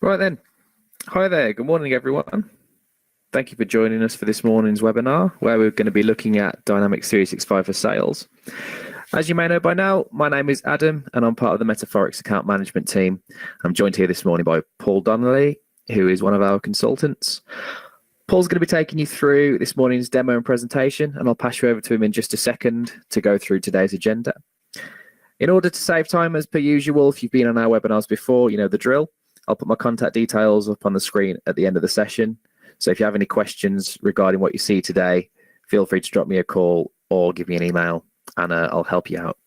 Right then. Hi there. Good morning, everyone. Thank you for joining us for this morning's webinar, where we're going to be looking at Dynamics 365 for sales. As you may know by now, my name is Adam, and I'm part of the Metaphorix account management team. I'm joined here this morning by Paul Donnelly, who is one of our consultants. Paul's going to be taking you through this morning's demo and presentation, and I'll pass you over to him in just a second to go through today's agenda. In order to save time, as per usual, if you've been on our webinars before, you know the drill. I'll put my contact details up on the screen at the end of the session. So if you have any questions regarding what you see today, feel free to drop me a call or give me an email, and I'll help you out.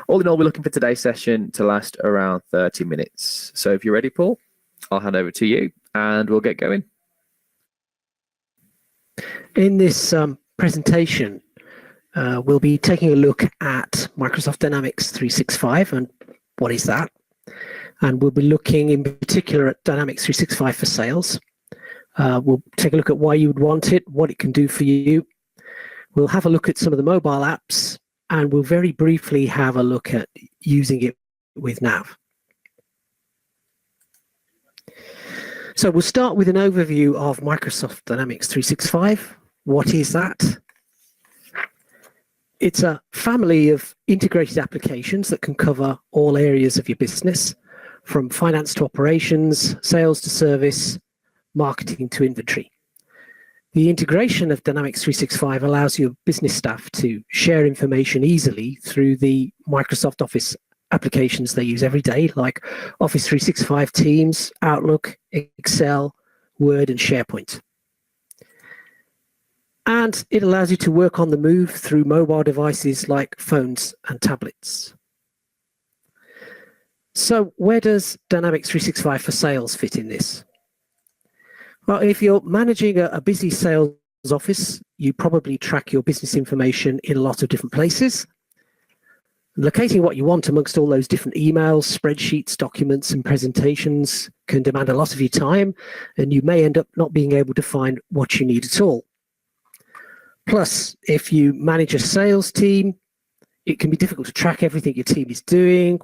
All in all, we're looking for today's session to last around 30 minutes. So if you're ready, Paul, I'll hand over to you and we'll get going. In this presentation, we'll be taking a look at Microsoft Dynamics 365 and what is that. And we'll be looking in particular at Dynamics 365 for sales. We'll take a look at why you would want it, what it can do for you. We'll have a look at some of the mobile apps, and we'll very briefly have a look at using it with NAV. So we'll start with an overview of Microsoft Dynamics 365. What is that? It's a family of integrated applications that can cover all areas of your business, from finance to operations, sales to service, marketing to inventory. The integration of Dynamics 365 allows your business staff to share information easily through the Microsoft Office applications they use every day, like Office 365, Teams, Outlook, Excel, Word, and SharePoint. And it allows you to work on the move through mobile devices like phones and tablets. So where does Dynamics 365 for sales fit in this? Well, if you're managing a busy sales office, you probably track your business information in a lot of different places. Locating what you want amongst all those different emails, spreadsheets, documents, and presentations can demand a lot of your time, and you may end up not being able to find what you need at all. Plus, if you manage a sales team, it can be difficult to track everything your team is doing,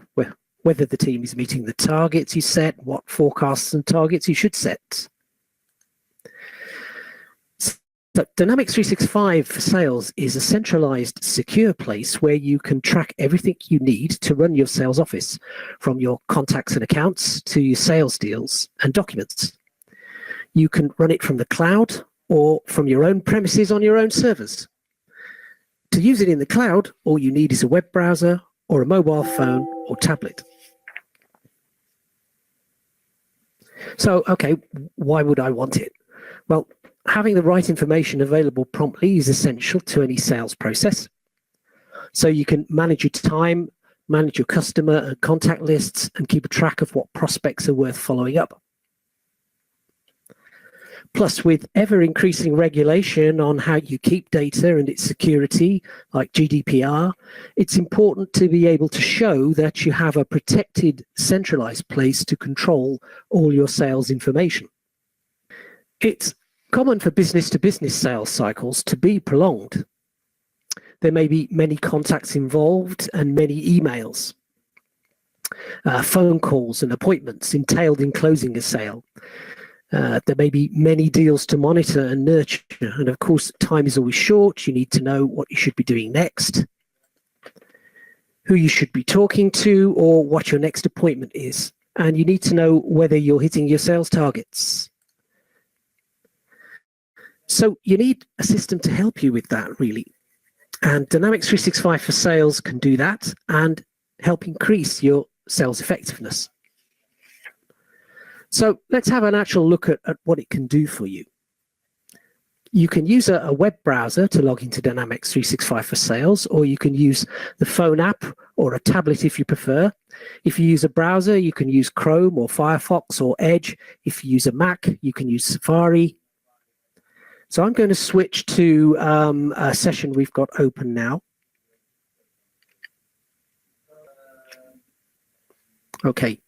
whether the team is meeting the targets you set, what forecasts and targets you should set. So Dynamics 365 for sales is a centralized, secure place where you can track everything you need to run your sales office, from your contacts and accounts to your sales deals and documents. You can run it from the cloud or from your own premises on your own servers. To use it in the cloud, all you need is a web browser or a mobile phone or tablet. So, okay, why would I want it? Well, having the right information available promptly is essential to any sales process. So you can manage your time, manage your customer and contact lists, and keep a track of what prospects are worth following up. Plus, with ever-increasing regulation on how you keep data and its security, like GDPR, it's important to be able to show that you have a protected, centralized place to control all your sales information. It's common for business-to-business sales cycles to be prolonged. There may be many contacts involved and many emails. Phone calls and appointments entailed in closing a sale. There may be many deals to monitor and nurture, and of course, time is always short. You need to know what you should be doing next, who you should be talking to, or what your next appointment is. And you need to know whether you're hitting your sales targets. So you need a system to help you with that, really. And Dynamics 365 for sales can do that and help increase your sales effectiveness. So let's have an actual look at what it can do for you. You can use a web browser to log into Dynamics 365 for sales, or you can use the phone app or a tablet if you prefer. If you use a browser, you can use Chrome or Firefox or Edge. If you use a Mac, you can use Safari. So I'm going to switch to a session we've got open now. Okay.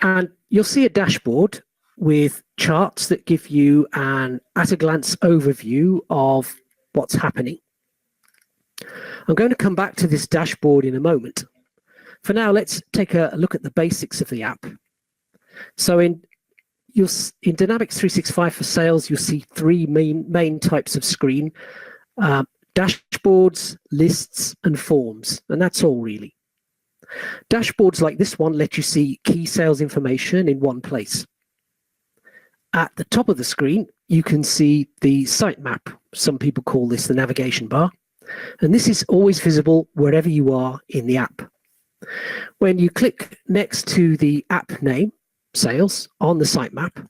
And you'll see a dashboard with charts that give you an at-a-glance overview of what's happening. I'm going to come back to this dashboard in a moment. For now, let's take a look at the basics of the app. So in Dynamics 365 for sales, you'll see three main types of screen: dashboards, lists, and forms, and that's all really. Dashboards like this one let you see key sales information in one place. At the top of the screen, you can see the sitemap. Some people call this the navigation bar, and this is always visible wherever you are in the app. When you click next to the app name, Sales, on the sitemap,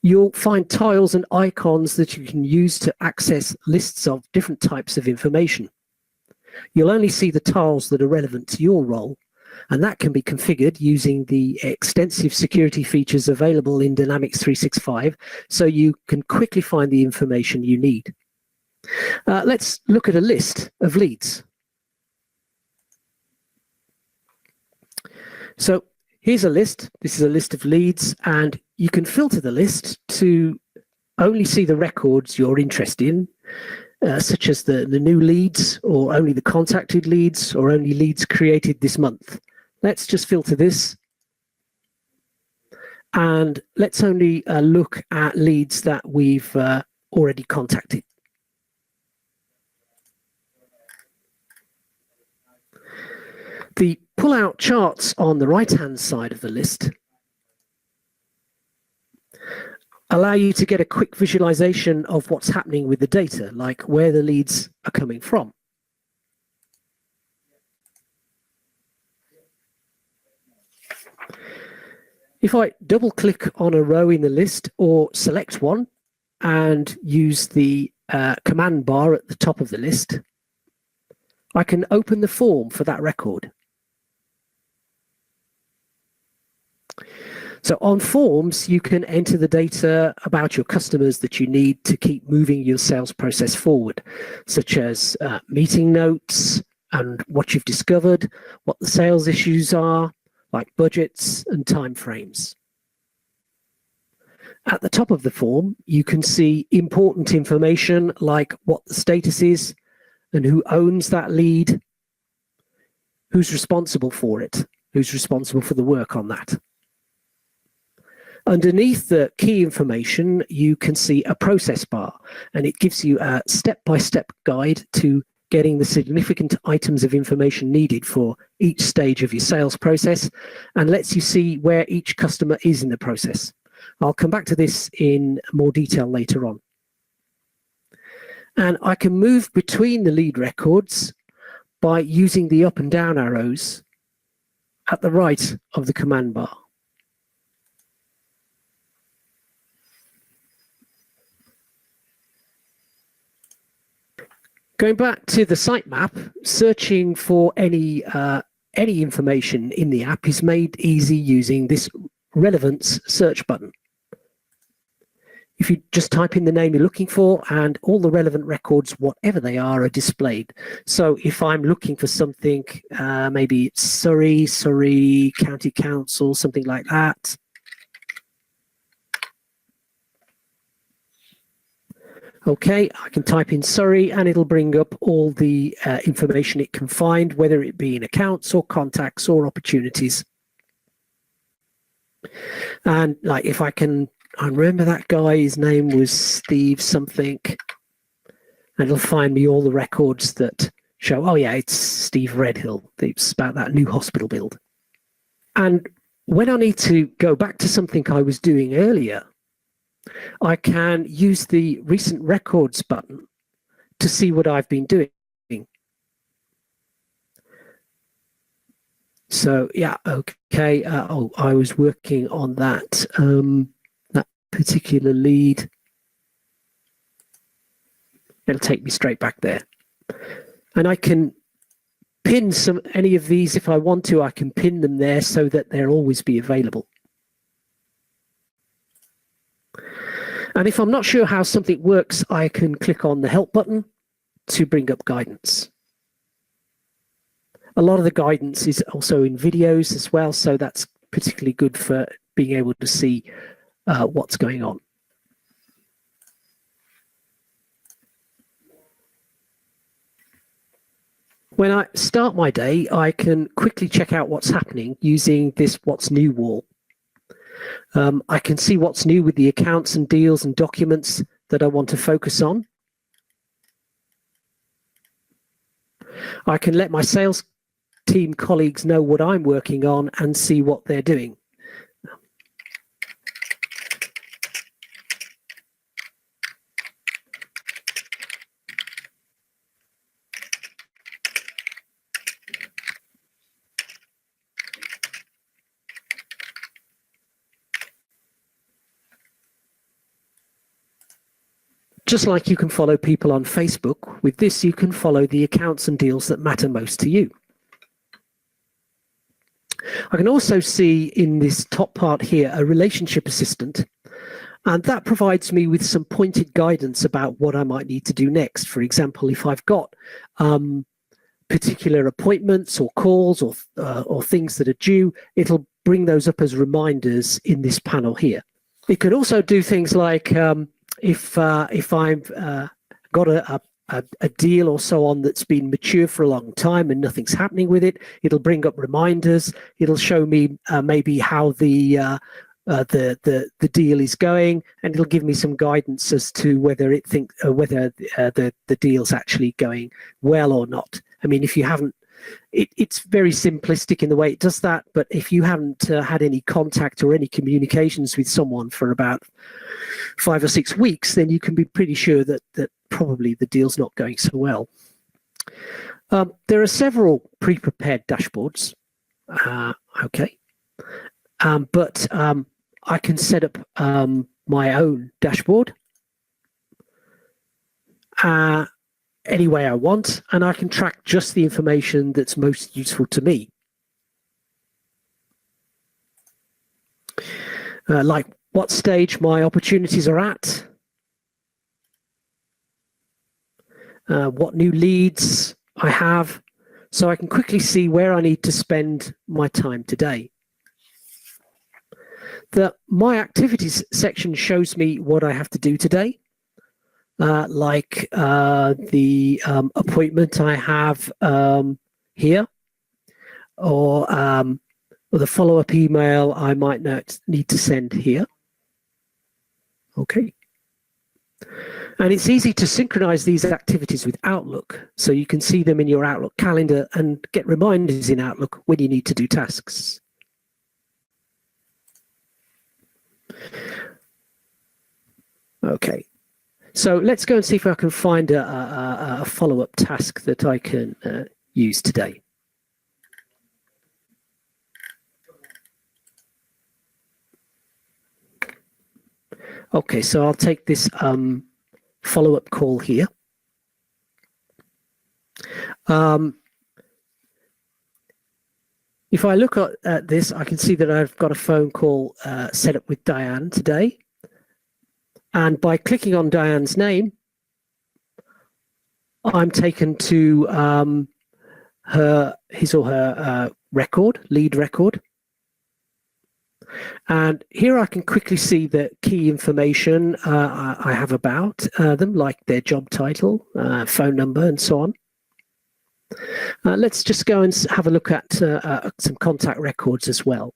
you'll find tiles and icons that you can use to access lists of different types of information. You'll only see the tiles that are relevant to your role, and that can be configured using the extensive security features available in Dynamics 365, so you can quickly find the information you need. Let's look at a list of leads. So here's a list. This is a list of leads, and you can filter the list to only see the records you're interested in, such as the new leads, or only the contacted leads, or only leads created this month. Let's just filter this, and let's only look at leads that we've already contacted. The pull-out charts on the right-hand side of the list allow you to get a quick visualization of what's happening with the data, like where the leads are coming from. If I double-click on a row in the list or select one and use the command bar at the top of the list, I can open the form for that record. So on forms, you can enter the data about your customers that you need to keep moving your sales process forward, such as meeting notes and what you've discovered, what the sales issues are, like budgets and timeframes. At the top of the form, you can see important information like what the status is and who owns that lead, who's responsible for it, who's responsible for the work on that. Underneath the key information, you can see a process bar, and it gives you a step-by-step guide to getting the significant items of information needed for each stage of your sales process, and lets you see where each customer is in the process. I'll come back to this in more detail later on. And I can move between the lead records by using the up and down arrows at the right of the command bar. Going back to the sitemap, searching for any information in the app is made easy using this relevance search button. If you just type in the name you're looking for, and all the relevant records, whatever they are displayed. So if I'm looking for something, maybe it's Surrey County Council, something like that. Okay, I can type in Surrey and it'll bring up all the information it can find, whether it be in accounts or contacts or opportunities. And like if I remember that guy, his name was Steve something, and it'll find me all the records that show, oh yeah, it's Steve Redhill. It's about that new hospital build. And when I need to go back to something I was doing earlier, I can use the recent records button to see what I've been doing. So yeah, okay. I was working on that that particular lead. It'll take me straight back there, and I can pin any of these if I want to. I can pin them there so that they'll always be available. And if I'm not sure how something works, I can click on the help button to bring up guidance. A lot of the guidance is also in videos as well, so that's particularly good for being able to see what's going on. When I start my day, I can quickly check out what's happening using this What's New wall. I can see what's new with the accounts and deals and documents that I want to focus on. I can let my sales team colleagues know what I'm working on and see what they're doing. Just like you can follow people on Facebook, with this you can follow the accounts and deals that matter most to you. I can also see in this top part here a relationship assistant, and that provides me with some pointed guidance about what I might need to do next. For example, if I've got particular appointments or calls or things that are due, it'll bring those up as reminders in this panel here. It could also do things like if I've got a deal or so on that's been mature for a long time and nothing's happening with it, it'll bring up reminders. It'll show me maybe how the deal is going, and it'll give me some guidance as to whether the deal's actually going well or not. I mean, if you haven't, it's very simplistic in the way it does that, but if you haven't had any contact or any communications with someone for about 5 or 6 weeks, then you can be pretty sure that probably the deal's not going so well. There are several pre-prepared dashboards, okay, but I can set up my own dashboard any way I want, and I can track just the information that's most useful to me. Like what stage my opportunities are at, what new leads I have, so I can quickly see where I need to spend my time today. The My Activities section shows me what I have to do today, like the appointment I have here, or the follow-up email I might need to send here. Okay. And it's easy to synchronize these activities with Outlook, so you can see them in your Outlook calendar and get reminders in Outlook when you need to do tasks. Okay, so let's go and see if I can find a follow-up task that I can use today. Okay, so I'll take this follow-up call here. If I look at this, I can see that I've got a phone call set up with Diane today. And by clicking on Diane's name, I'm taken to his or her lead record. And here I can quickly see the key information I have about them, like their job title, phone number, and so on. Let's just go and have a look at some contact records as well.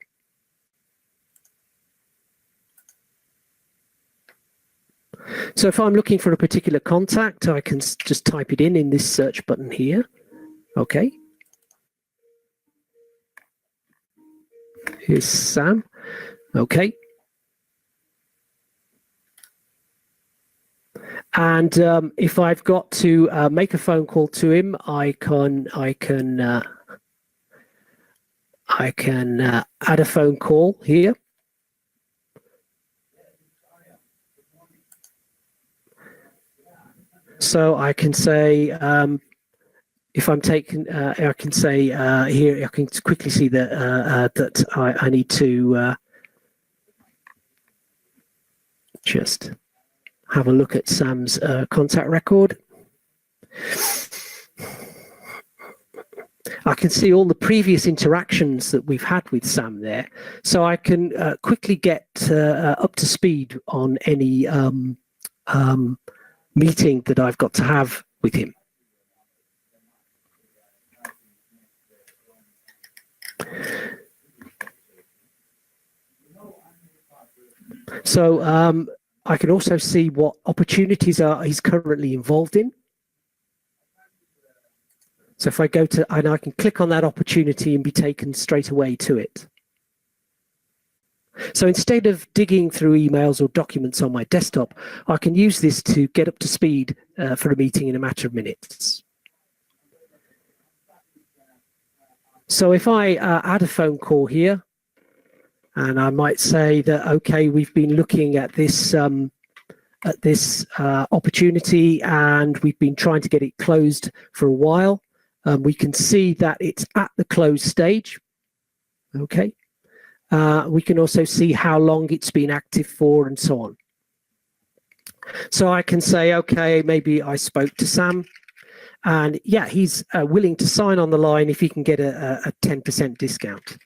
So if I'm looking for a particular contact, I can just type it in this search button here. Okay. Here's Sam. Okay. And if I've got to make a phone call to him, I can add a phone call here. So I can say, if I'm taking, I can say here, I can quickly see that that I need to just have a look at Sam's contact record. I can see all the previous interactions that we've had with Sam there, so I can quickly get up to speed on any meeting that I've got to have with him. So I can also see what opportunities he's currently involved in. So if I go to, and I can click on that opportunity and be taken straight away to it. So instead of digging through emails or documents on my desktop, I can use this to get up to speed for a meeting in a matter of minutes. So if I add a phone call here, and I might say that, okay, we've been looking at this opportunity and we've been trying to get it closed for a while. We can see that it's at the close stage. Okay. We can also see how long it's been active for and so on. So I can say, okay, maybe I spoke to Sam and yeah, he's willing to sign on the line if he can get a 10% discount.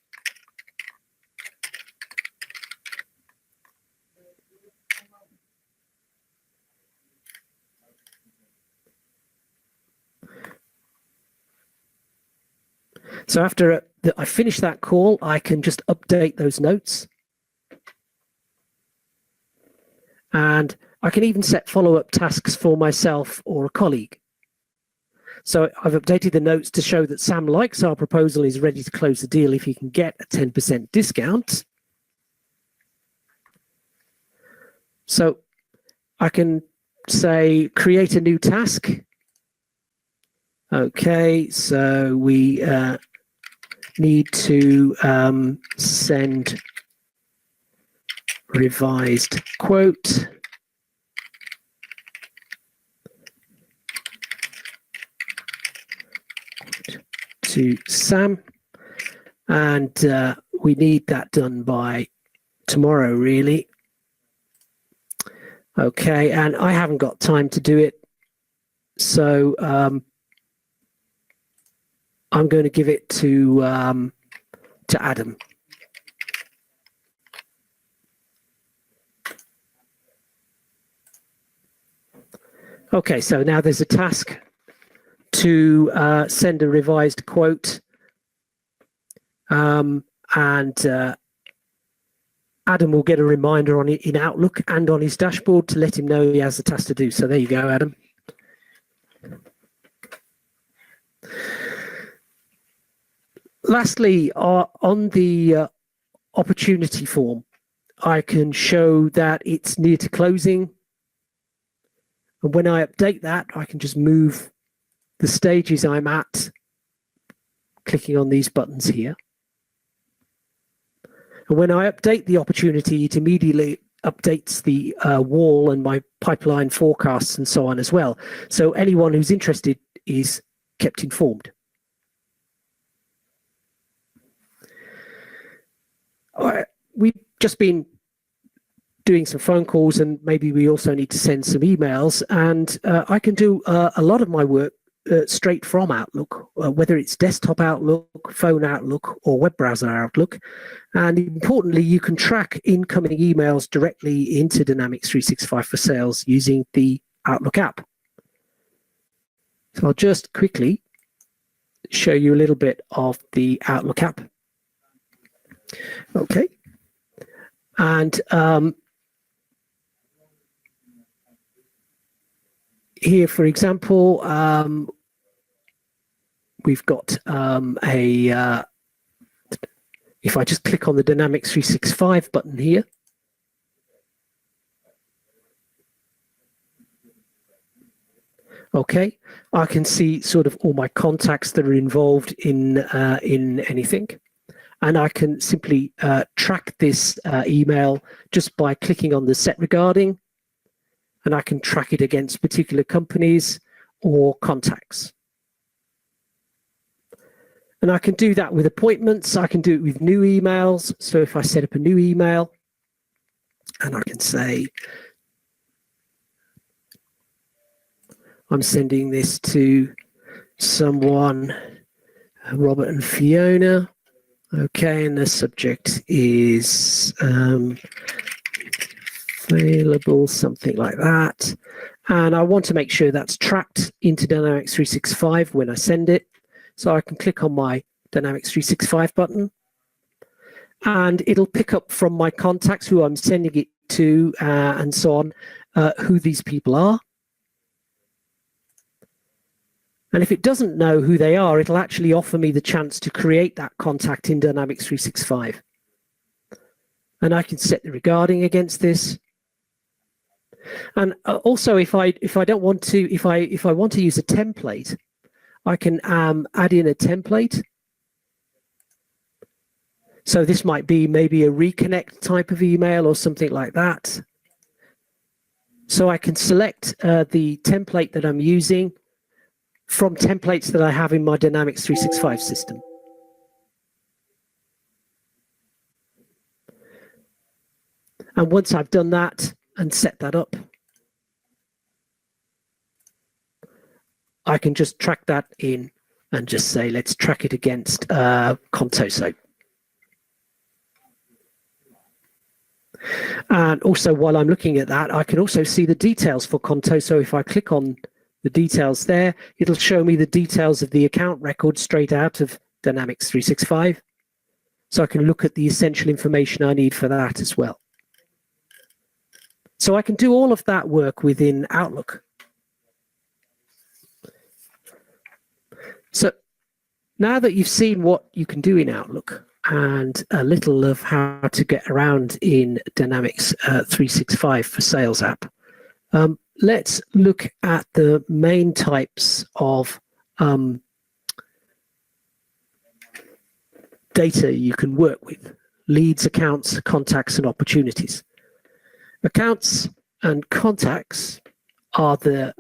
So after I finish that call, I can just update those notes. And I can even set follow-up tasks for myself or a colleague. So I've updated the notes to show that Sam likes our proposal, is ready to close the deal if he can get a 10% discount. So I can say, create a new task. Okay, so we need to send revised quote to Sam, and we need that done by tomorrow, really. Okay, and I haven't got time to do it, so I'm going to give it to Adam. Okay, so now there's a task to send a revised quote, and Adam will get a reminder on it in Outlook and on his dashboard to let him know he has the task to do. So there you go, Adam. Lastly, on the opportunity form, I can show that it's near to closing. And when I update that, I can just move the stages I'm at, clicking on these buttons here. And when I update the opportunity, it immediately updates the wall and my pipeline forecasts and so on as well. So anyone who's interested is kept informed. We've just been doing some phone calls, and maybe we also need to send some emails, and I can do a lot of my work straight from Outlook, whether it's desktop Outlook, phone Outlook, or web browser Outlook. And importantly, you can track incoming emails directly into Dynamics 365 for Sales using the Outlook app. So I'll just quickly show you a little bit of the Outlook app. Okay. And here, for example, we've got if I just click on the Dynamics 365 button here, okay, I can see sort of all my contacts that are involved in anything. And I can simply track this email just by clicking on the set regarding, and I can track it against particular companies or contacts. And I can do that with appointments. I can do it with new emails. So if I set up a new email, and I can say, I'm sending this to someone, Robert and Fiona. Okay, and the subject is available, something like that. And I want to make sure that's tracked into Dynamics 365 when I send it. So I can click on my Dynamics 365 button, and it'll pick up from my contacts who I'm sending it to, and so on, who these people are. And if it doesn't know who they are, it'll actually offer me the chance to create that contact in Dynamics 365. And I can set the regarding against this. And also, if I don't want to, if I want to use a template, I can add in a template. So this might be maybe a reconnect type of email or something like that. So I can select the template that I'm using from templates that I have in my Dynamics 365 system. And once I've done that and set that up, I can just track that in and just say, let's track it against Contoso. And also, while I'm looking at that, I can also see the details for Contoso. If I click on the details there, it'll show me the details of the account record straight out of Dynamics 365. So I can look at the essential information I need for that as well. So I can do all of that work within Outlook. So now that you've seen what you can do in Outlook and a little of how to get around in Dynamics 365 for Sales app, let's look at the main types of data you can work with: leads, accounts, contacts, and opportunities. Accounts and contacts are the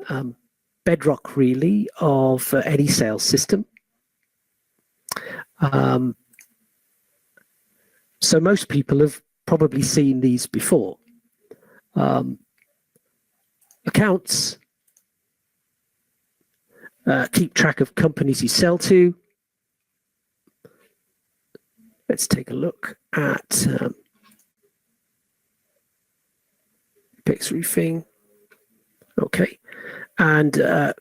bedrock, really, of any sales system. So most people have probably seen these before. Accounts keep track of companies you sell to. Let's take a look at Apex Roofing. Okay. And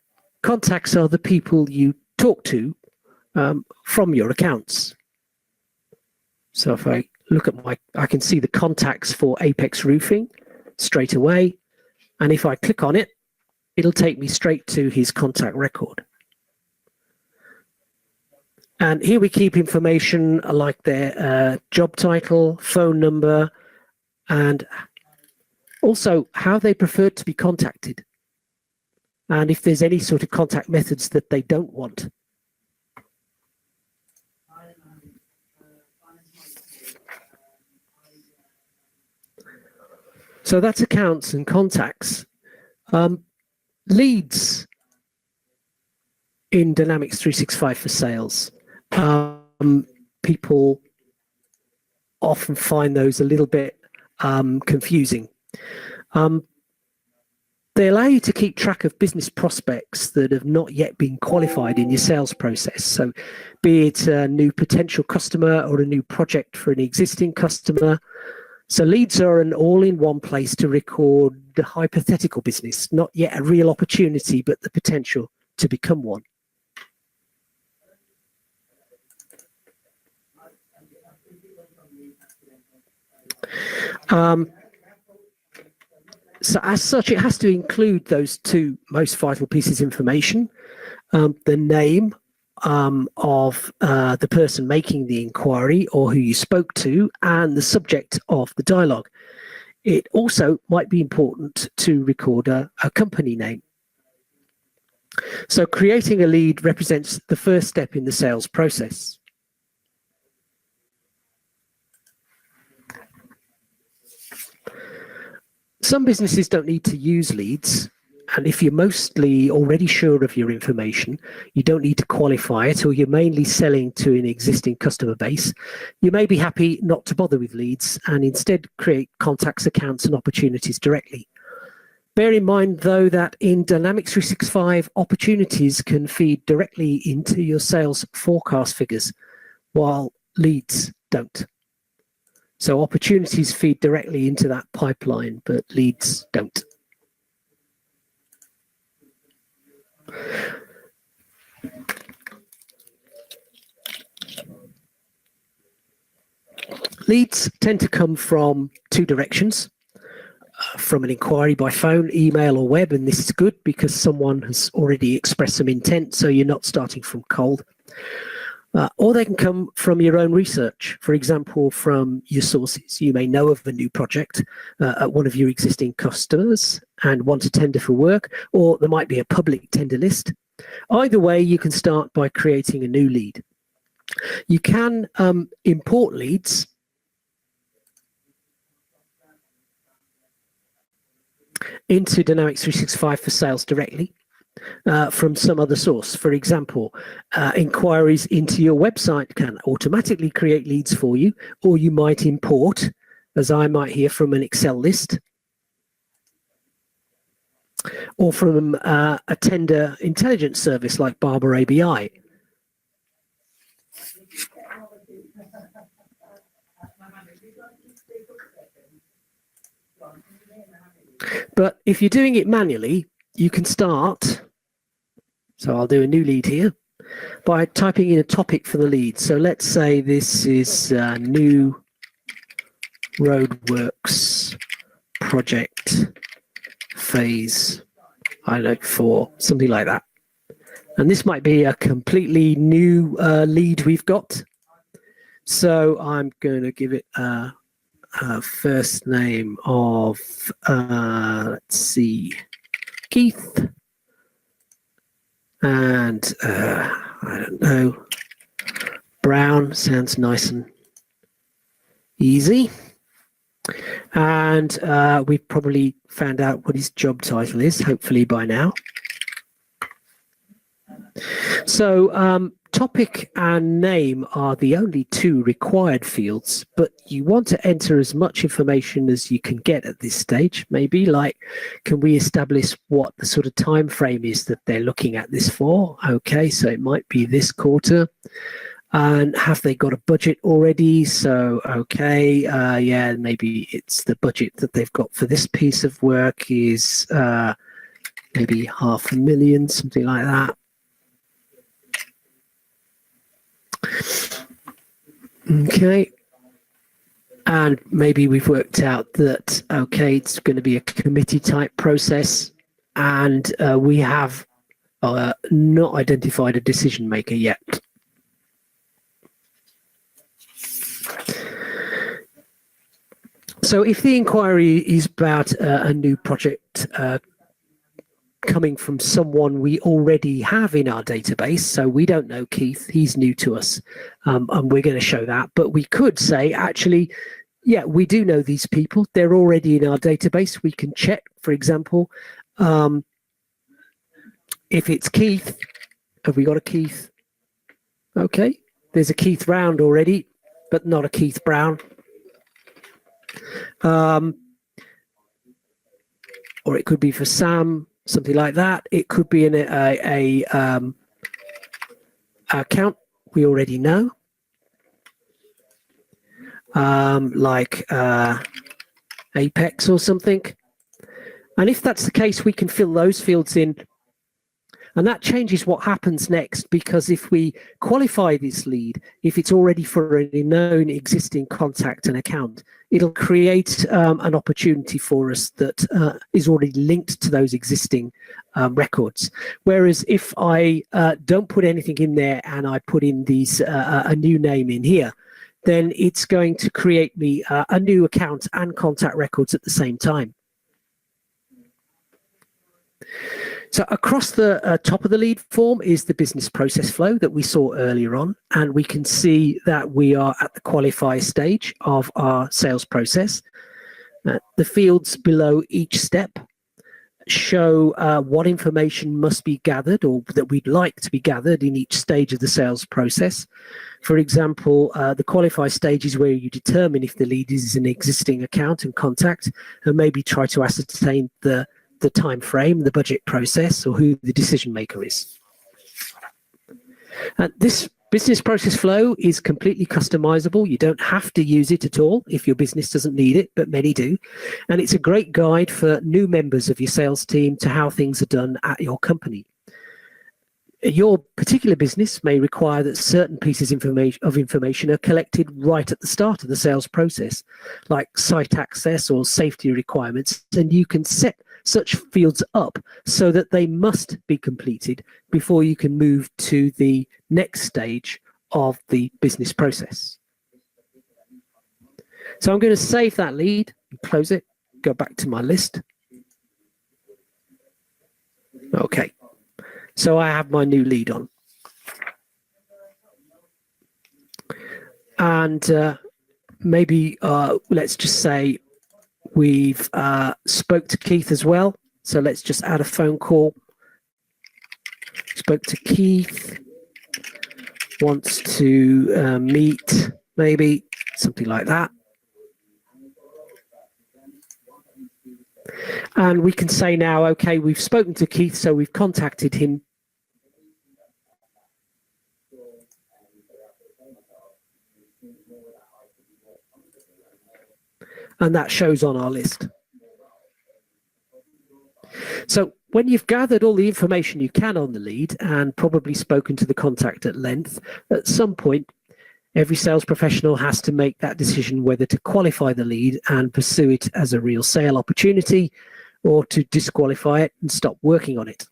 contacts are the people you talk to from your accounts. So if I look at I can see the contacts for Apex Roofing straight away. And if I click on it, it'll take me straight to his contact record. And here we keep information like their job title, phone number, and also how they prefer to be contacted. And if there's any sort of contact methods that they don't want. So that's accounts and contacts. Leads in Dynamics 365 for sales. People often find those a little bit confusing. They allow you to keep track of business prospects that have not yet been qualified in your sales process. So be it a new potential customer or a new project for an existing customer. So leads are an all-in-one place to record the hypothetical business, not yet a real opportunity, but the potential to become one. So as such, it has to include those two most vital pieces of information: the name of the person making the inquiry or who you spoke to, and the subject of the dialogue. It also might be important to record a company name. So creating a lead represents the first step in the sales process. Some businesses don't need to use leads, and if you're mostly already sure of your information, you don't need to qualify it, or you're mainly selling to an existing customer base, you may be happy not to bother with leads and instead create contacts, accounts, and opportunities directly. Bear in mind, though, that in Dynamics 365, opportunities can feed directly into your sales forecast figures, while leads don't. So opportunities feed directly into that pipeline, but leads don't. Leads tend to come from two directions. from an inquiry by phone, email, or web, and this is good because someone has already expressed some intent, so you're not starting from cold. Or they can come from your own research, for example, from your sources. You may know of a new project at one of your existing customers and want to tender for work, or there might be a public tender list. Either way, you can start by creating a new lead. You can import leads into Dynamics 365 for Sales directly. From some other source. For example, inquiries into your website can automatically create leads for you, or you might import, as I might here, from an Excel list, or from a tender intelligence service like Barber ABI. But if you're doing it manually, you can start, so I'll do a new lead here, by typing in a topic for the lead. So let's say this is new roadworks project phase, I don't know, 4, something like that. And this might be a completely new lead we've got. So I'm going to give it a first name of, let's see, Keith, and I don't know, Brown sounds nice and easy, and we've probably found out what his job title is, hopefully by now. So topic and name are the only 2 required fields, but you want to enter as much information as you can get at this stage. Maybe like, can we establish what the sort of time frame is that they're looking at this for? Okay, so it might be this quarter. And have they got a budget already? So, okay, yeah, maybe it's the budget that they've got for this piece of work is maybe $500,000, something like that. Okay, and maybe we've worked out that, okay, it's going to be a committee type process, and we have not identified a decision maker yet. So if the inquiry is about a new project coming from someone we already have in our database, so we don't know Keith, he's new to us, and we're going to show that, but we could say, actually, yeah, we do know these people, they're already in our database. We can check, for example, if it's Keith, have we got a Keith? Okay, there's a Keith Round already, but not a Keith Brown. Or it could be for Sam, something like that. It could be in a account we already know, like Apex or something. And if that's the case, we can fill those fields in. And that changes what happens next, because if we qualify this lead, if it's already for a known existing contact and account, it'll create an opportunity for us that is already linked to those existing records. Whereas if I don't put anything in there and I put in these a new name in here, then it's going to create me a new account and contact records at the same time. So across the top of the lead form is the business process flow that we saw earlier on, and we can see that we are at the qualify stage of our sales process. The fields below each step show what information must be gathered or that we'd like to be gathered in each stage of the sales process. For example, the qualify stage is where you determine if the lead is an existing account and contact, and maybe try to ascertain the time frame, the budget process, or who the decision maker is. This business process flow is completely customizable. You don't have to use it at all if your business doesn't need it, but many do. And it's a great guide for new members of your sales team to how things are done at your company. your particular business may require that certain pieces of information are collected right at the start of the sales process, like site access or safety requirements, and you can set such fields up so that they must be completed before you can move to the next stage of the business process. So I'm going to save that lead, close it, go back to my list. Okay, so I have my new lead on. And maybe let's just say we've spoke to Keith as well. So let's just add a phone call. Spoke to Keith, wants to meet, maybe something like that. And we can say now, okay, we've spoken to Keith, so we've contacted him. And that shows on our list. So when you've gathered all the information you can on the lead and probably spoken to the contact at length, at some point, every sales professional has to make that decision whether to qualify the lead and pursue it as a real sale opportunity or to disqualify it and stop working on it.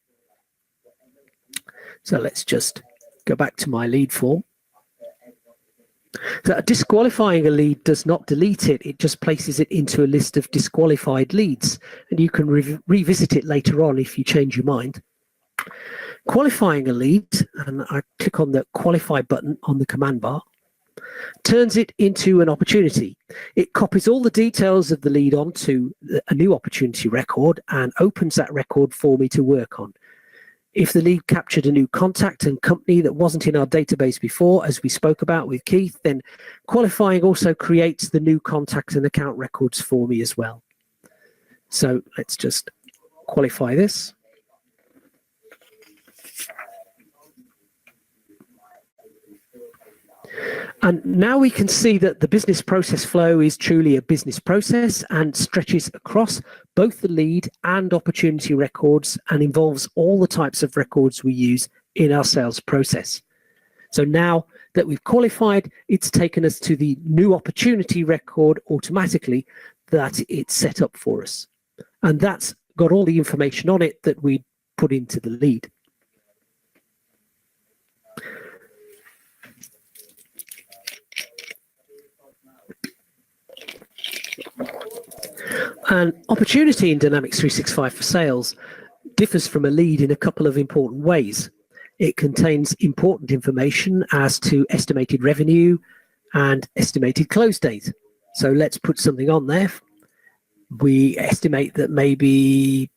So let's just go back to my lead form. So disqualifying a lead does not delete it, it just places it into a list of disqualified leads, and you can revisit it later on if you change your mind. Qualifying a lead, and I click on the qualify button on the command bar, turns it into an opportunity. It copies all the details of the lead onto a new opportunity record and opens that record for me to work on. If the lead captured a new contact and company that wasn't in our database before, as we spoke about with Keith, then qualifying also creates the new contact and account records for me as well. So let's just qualify this. And now we can see that the business process flow is truly a business process and stretches across both the lead and opportunity records and involves all the types of records we use in our sales process. So now that we've qualified, it's taken us to the new opportunity record automatically that it's set up for us. And that's got all the information on it that we put into the lead. An opportunity in Dynamics 365 for sales differs from a lead in a couple of important ways. It contains important information as to estimated revenue and estimated close date. So let's put something on there. We estimate that maybe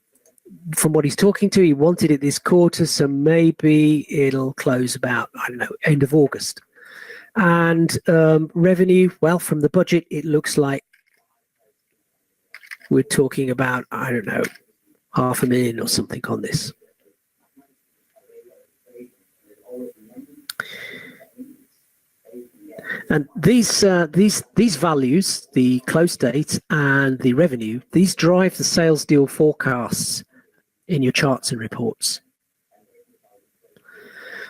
from what he's talking to, he wanted it this quarter, so maybe it'll close about, I don't know, end of August. And revenue, well, from the budget, it looks like we're talking about, I don't know, $500,000 or something on this. And these values, the close date and the revenue, these drive the sales deal forecasts in your charts and reports.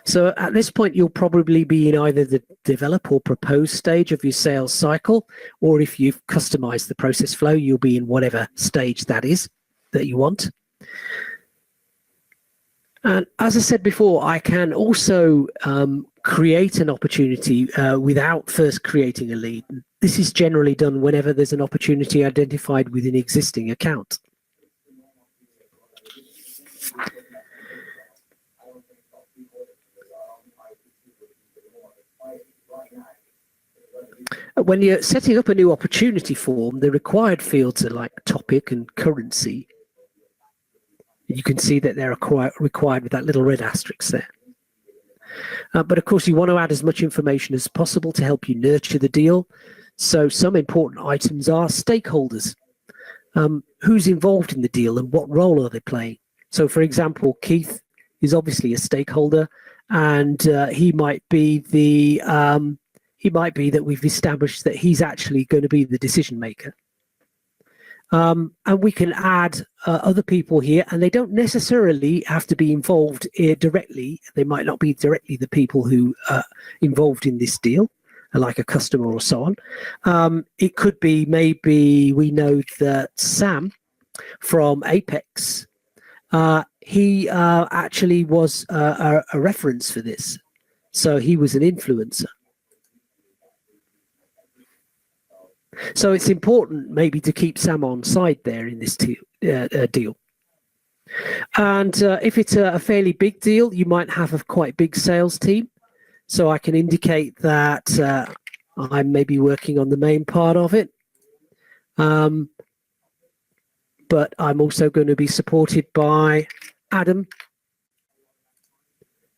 So at this point, you'll probably be in either the develop or propose stage of your sales cycle, or if you've customized the process flow, you'll be in whatever stage that is that you want. And as I said before, I can also create an opportunity without first creating a lead. This is generally done whenever there's an opportunity identified with an existing account. When you're setting up a new opportunity form, the required fields are like topic and currency. You can see that they're required with that little red asterisk there. But of course, you want to add as much information as possible to help you nurture the deal. So some important items are stakeholders. Who's involved in the deal and what role are they playing? So for example, Keith is obviously a stakeholder, and he might be that we've established that he's actually going to be the decision maker. And we can add other people here, and they don't necessarily have to be involved directly. They might not be directly the people who are involved in this deal, like a customer or so on. It could be maybe we know that Sam from Apex, he actually was a reference for this. So he was an influencer. So it's important maybe to keep Sam on side there in this deal. And if it's a fairly big deal, you might have a quite big sales team. So I can indicate that I'm maybe working on the main part of it. But I'm also going to be supported by Adam.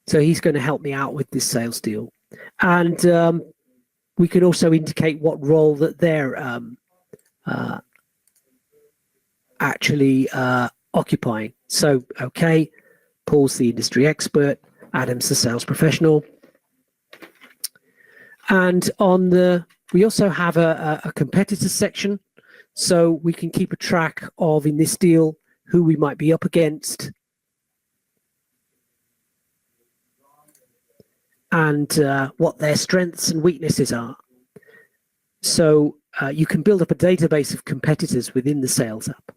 So he's going to help me out with this sales deal. And we can also indicate what role that they're actually occupying. So, okay, Paul's the industry expert, Adam's the sales professional. And we also have a competitors section, so we can keep a track of, in this deal, who we might be up against, and what their strengths and weaknesses are. So you can build up a database of competitors within the sales app.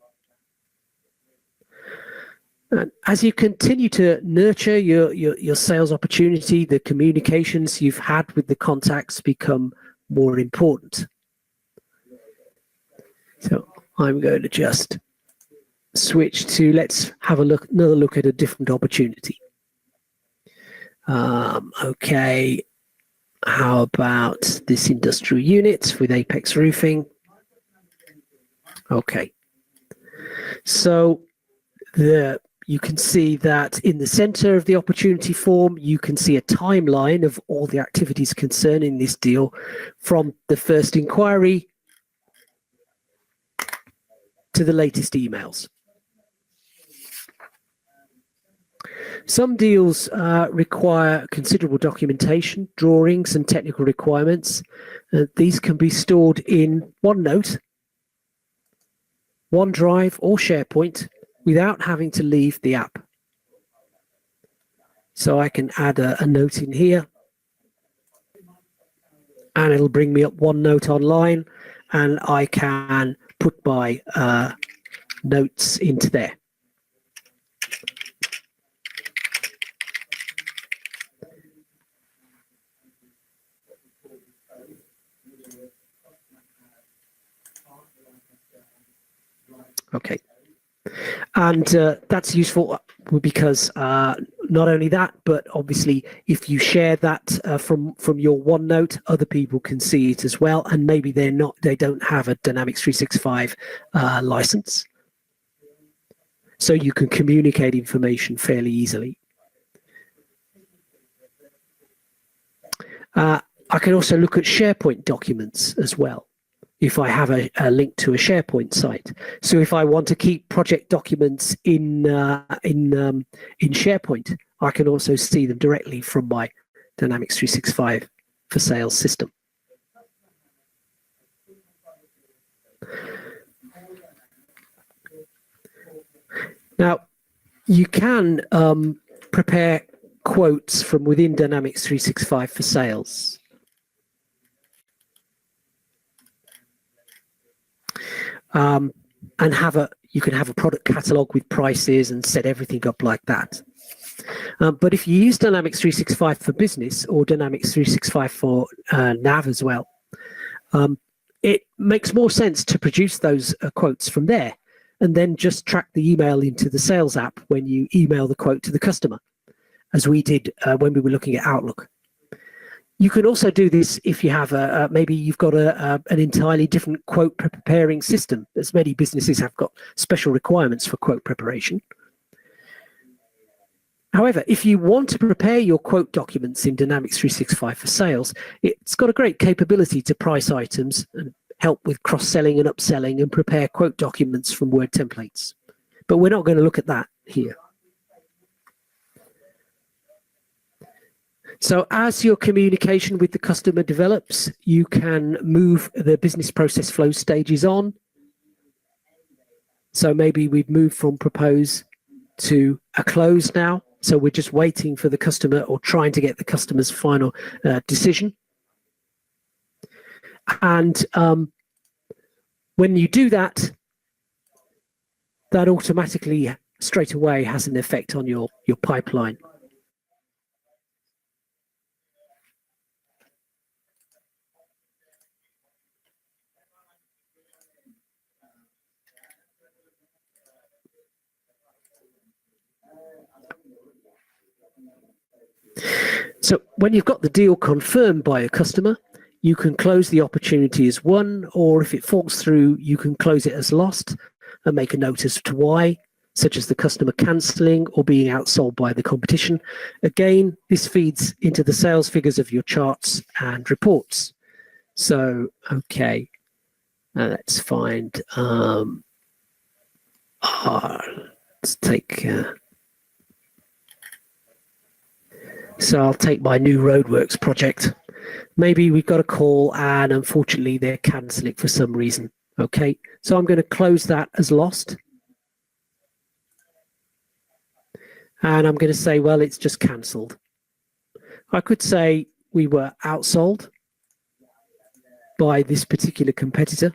And as you continue to nurture your sales opportunity, the communications you've had with the contacts become more important. So I'm going to just switch to, let's have another look at a different opportunity. Okay, how about this industrial unit with Apex Roofing? Okay, so you can see that in the center of the opportunity form, you can see a timeline of all the activities concerning this deal from the first inquiry to the latest emails. Some deals require considerable documentation, drawings, and technical requirements. These can be stored in OneNote, OneDrive, or SharePoint without having to leave the app. So I can add a note in here, and it'll bring me up OneNote online, and I can put my notes into there. Okay, and that's useful because not only that, but obviously if you share that from your OneNote, other people can see it as well, and maybe they don't have a Dynamics 365 license, so you can communicate information fairly easily. I can also look at SharePoint documents as well, if I have a link to a SharePoint site. So if I want to keep project documents in SharePoint, I can also see them directly from my Dynamics 365 for Sales system. Now, you can prepare quotes from within Dynamics 365 for Sales. And you can have a product catalog with prices and set everything up like that. But if you use Dynamics 365 for Business or Dynamics 365 for NAV as well, it makes more sense to produce those quotes from there and then just track the email into the Sales app when you email the quote to the customer, as we did when we were looking at Outlook. You can also do this if you have maybe you've got an entirely different quote preparing system, as many businesses have got special requirements for quote preparation. However, if you want to prepare your quote documents in Dynamics 365 for Sales, it's got a great capability to price items and help with cross-selling and upselling and prepare quote documents from Word templates. But we're not going to look at that here. So as your communication with the customer develops, you can move the business process flow stages on So maybe we've moved from propose to a close now. So we're just waiting for the customer or trying to get the customer's final decision. And when you do that, that automatically straight away has an effect on your pipeline. So when you've got the deal confirmed by a customer, you can close the opportunity as won, or if it falls through, you can close it as lost and make a note as to why, such as the customer cancelling or being outsold by the competition. Again, this feeds into the sales figures of your charts and reports. So, okay, let's find, let's take, so I'll take my new roadworks project. Maybe we've got a call and unfortunately they're cancelling for some reason. Okay, so I'm going to close that as lost. And I'm going to say, well, it's just cancelled. I could say we were outsold by this particular competitor.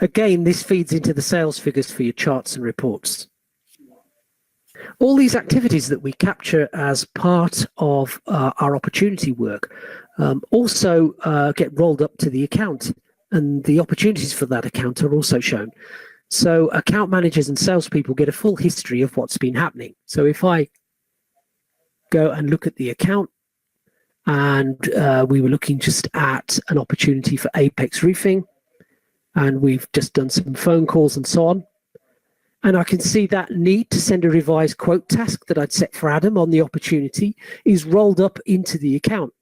Again, this feeds into the sales figures for your charts and reports. All these activities that we capture as part of our opportunity work also get rolled up to the account, and the opportunities for that account are also shown. So account managers and salespeople get a full history of what's been happening. So if I go and look at the account, and we were looking just at an opportunity for Apex Roofing, and we've just done some phone calls and so on. And I can see that need to send a revised quote task that I'd set for Adam on the opportunity is rolled up into the account.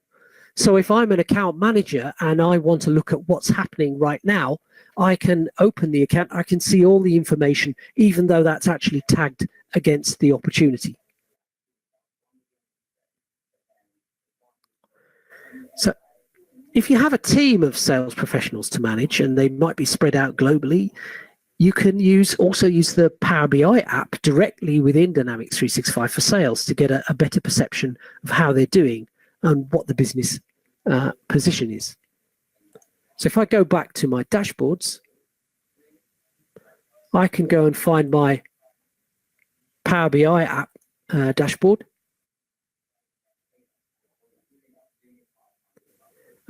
So if I'm an account manager and I want to look at what's happening right now, I can open the account. I can see all the information, even though that's actually tagged against the opportunity. So if you have a team of sales professionals to manage, and they might be spread out globally, you can also use the Power BI app directly within Dynamics 365 for sales to get a better perception of how they're doing and what the business position is. So if I go back to my dashboards, I can go and find my Power BI app dashboard.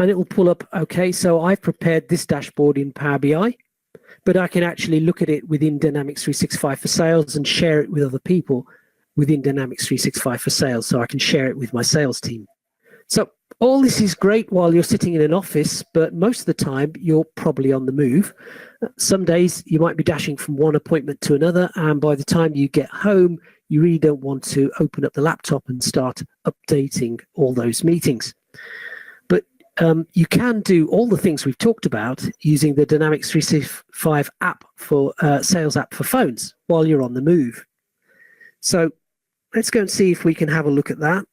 And it will pull up, okay, so I've prepared this dashboard in Power BI, but I can actually look at it within Dynamics 365 for sales and share it with other people within Dynamics 365 for sales, so I can share it with my sales team. So all this is great while you're sitting in an office, but most of the time you're probably on the move. Some days you might be dashing from one appointment to another, and by the time you get home, you really don't want to open up the laptop and start updating all those meetings. You can do all the things we've talked about using the Dynamics 365 app for sales app for phones while you're on the move. So let's go and see if we can have a look at that.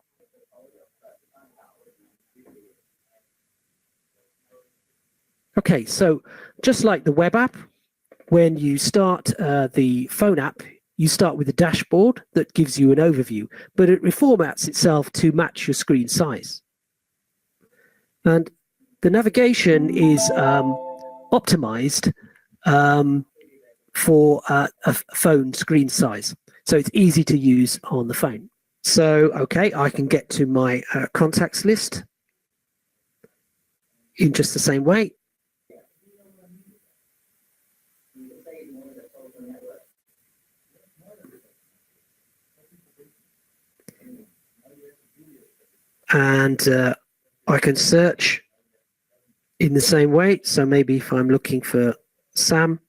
Okay, so just like the web app, when you start the phone app, you start with a dashboard that gives you an overview, but it reformats itself to match your screen size. And the navigation is optimized for a phone screen size. So it's easy to use on the phone. So, okay, I can get to my contacts list in just the same way. And I can search in the same way. So maybe if I'm looking for Sam,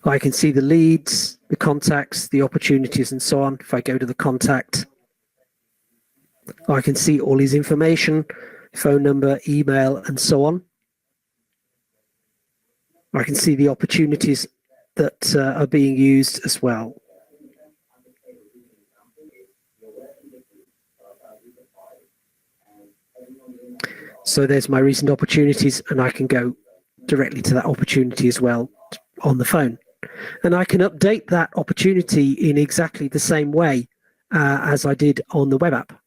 I can see the leads, the contacts, the opportunities, and so on. If I go to the contact, I can see all his information, phone number, email, and so on. I can see the opportunities that are being used as well. So there's my recent opportunities, and I can go directly to that opportunity as well on the phone. And I can update that opportunity in exactly the same way as I did on the web app.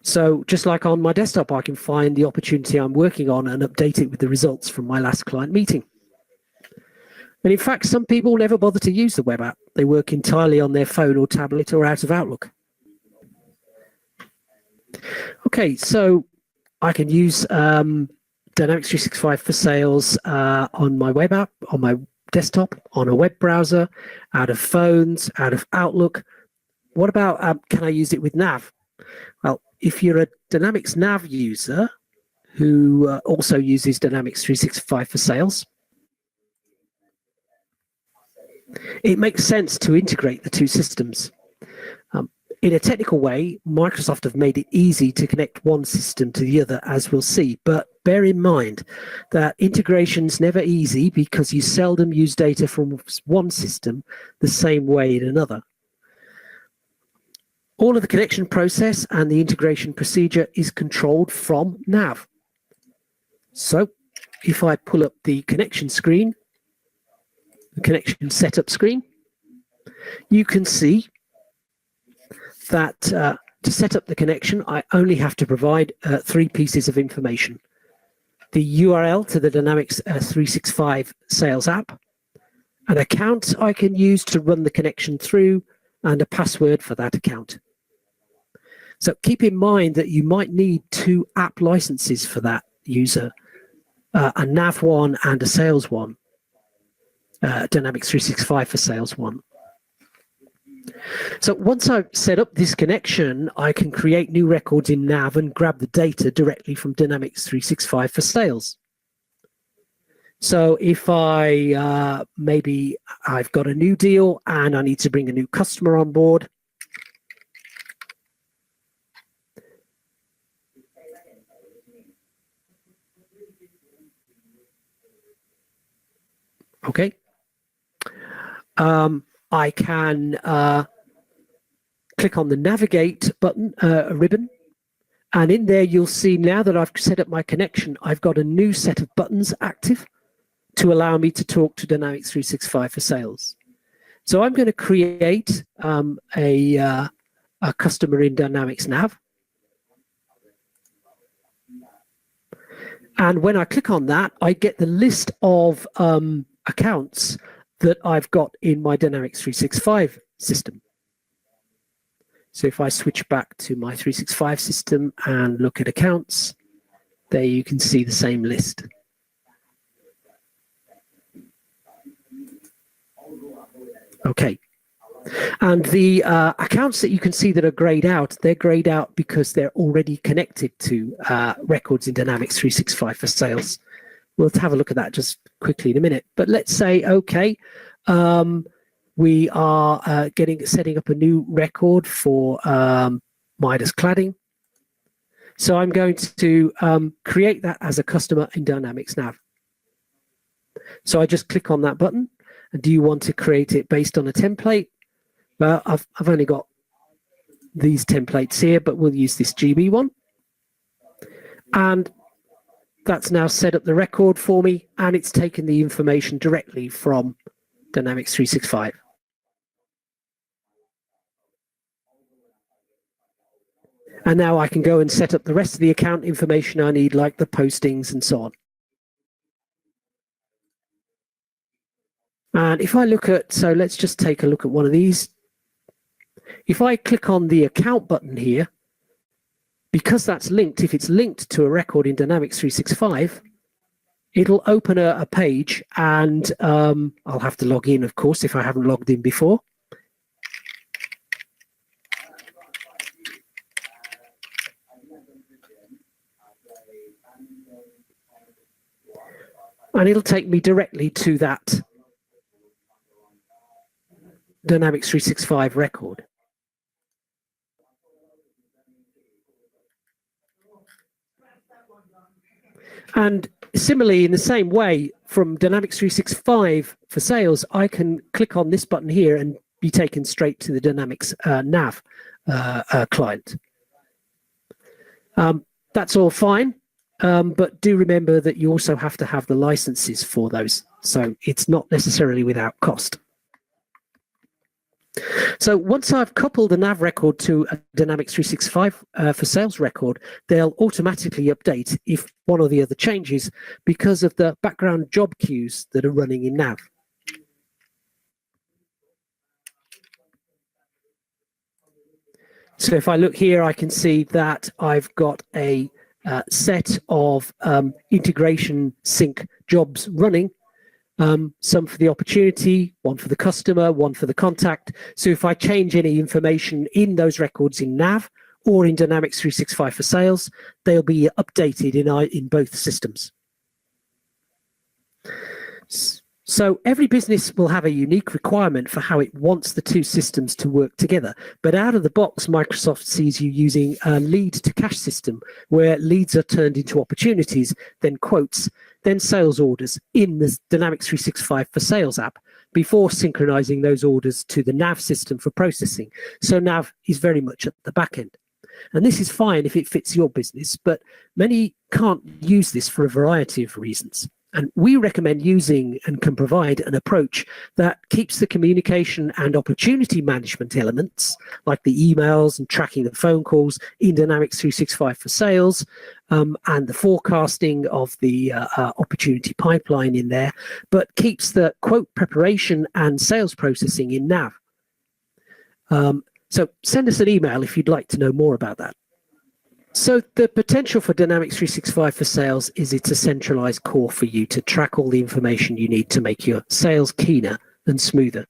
So just like on my desktop, I can find the opportunity I'm working on and update it with the results from my last client meeting. And in fact, some people never bother to use the web app. They work entirely on their phone or tablet or out of Outlook. Okay, so I can use Dynamics 365 for Sales on my web app, on my desktop, on a web browser, out of phones, out of Outlook. What about, can I use it with Nav? Well, if you're a Dynamics Nav user who also uses Dynamics 365 for Sales, it makes sense to integrate the two systems. In a technical way, Microsoft have made it easy to connect one system to the other, as we'll see. But bear in mind that integration's never easy because you seldom use data from one system the same way in another. All of the connection process and the integration procedure is controlled from Nav. So if I pull up the connection screen, the connection setup screen, you can see that to set up the connection, I only have to provide 3 pieces of information. The URL to the Dynamics 365 Sales app, an account I can use to run the connection through, and a password for that account. So keep in mind that you might need 2 app licenses for that user, a Nav one and a Sales one, Dynamics 365 for Sales one. So once I've set up this connection, I can create new records in Nav and grab the data directly from Dynamics 365 for Sales. So if I, maybe I've got a new deal and I need to bring a new customer on board, okay, I can click on the Navigate button, ribbon, and in there you'll see now that I've set up my connection, I've got a new set of buttons active to allow me to talk to Dynamics 365 for Sales. So I'm going to create a customer in Dynamics Nav. And when I click on that, I get the list of accounts that I've got in my Dynamics 365 system. So if I switch back to my 365 system and look at accounts, there you can see the same list. Okay. And the accounts that you can see that are grayed out, they're grayed out because they're already connected to records in Dynamics 365 for Sales. We'll have a look at that just quickly in a minute. But let's say, okay, we are setting up a new record for Midas cladding. So I'm going to create that as a customer in Dynamics Nav. So I just click on that button. And do you want to create it based on a template? Well, I've only got these templates here, but we'll use this GB one. And that's now set up the record for me, and it's taken the information directly from Dynamics 365. And now I can go and set up the rest of the account information I need, like the postings and so on. And if I look at, so let's just take a look at one of these. If I click on the account button here, because that's linked, if it's linked to a record in Dynamics 365, it'll open a page, and I'll have to log in, of course, if I haven't logged in before. And it'll take me directly to that Dynamics 365 record. And similarly, in the same way, from Dynamics 365 for Sales, I can click on this button here and be taken straight to the Dynamics Nav client. That's all fine. but do remember that you also have to have the licenses for those. So it's not necessarily without cost. So once I've coupled a nav record to a Dynamics 365 for sales record, they'll automatically update if one or the other changes because of the background job queues that are running in nav. So if I look here, I can see that I've got a set of integration sync jobs running. Some for the opportunity, one for the customer, one for the contact. So if I change any information in those records in NAV or in Dynamics 365 for sales, they'll be updated in both systems. So every business will have a unique requirement for how it wants the two systems to work together. But out of the box, Microsoft sees you using a lead to cash system where leads are turned into opportunities, then quotes, then sales orders in the Dynamics 365 for sales app before synchronizing those orders to the NAV system for processing. So NAV is very much at the back end. And this is fine if it fits your business, but many can't use this for a variety of reasons. And we recommend using and can provide an approach that keeps the communication and opportunity management elements, like the emails and tracking the phone calls in Dynamics 365 for sales, and the forecasting of the opportunity pipeline in there, but keeps the quote preparation and sales processing in NAV. So send us an email if you'd like to know more about that. So the potential for Dynamics 365 for sales is it's a centralized core for you to track all the information you need to make your sales keener and smoother.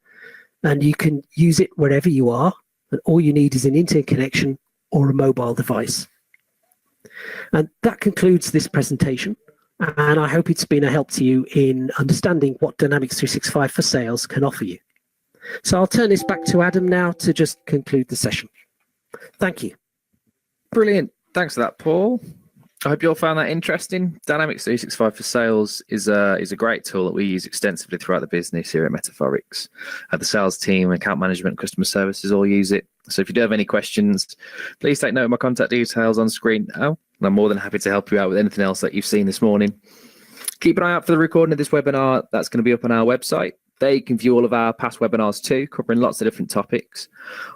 And you can use it wherever you are, and all you need is an internet connection or a mobile device. And that concludes this presentation. And I hope it's been a help to you in understanding what Dynamics 365 for sales can offer you. So I'll turn this back to Adam now to just conclude the session. Thank you. Brilliant. Thanks for that, Paul. I hope you all found that interesting. Dynamics 365 for sales is a great tool that we use extensively throughout the business here at Metaphorix. The sales team, account management, customer services all use it. So if you do have any questions, please take note of my contact details on screen now. And I'm more than happy to help you out with anything else that you've seen this morning. Keep an eye out for the recording of this webinar. That's going to be up on our website. There you can view all of our past webinars too, covering lots of different topics.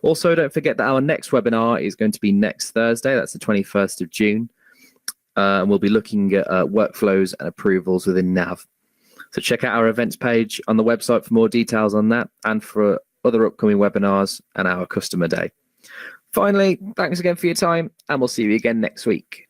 Also, don't forget that our next webinar is going to be next Thursday. That's the 21st of June. And we'll be looking at workflows and approvals within NAV. So check out our events page on the website for more details on that and for other upcoming webinars and our customer day. Finally, thanks again for your time, and we'll see you again next week.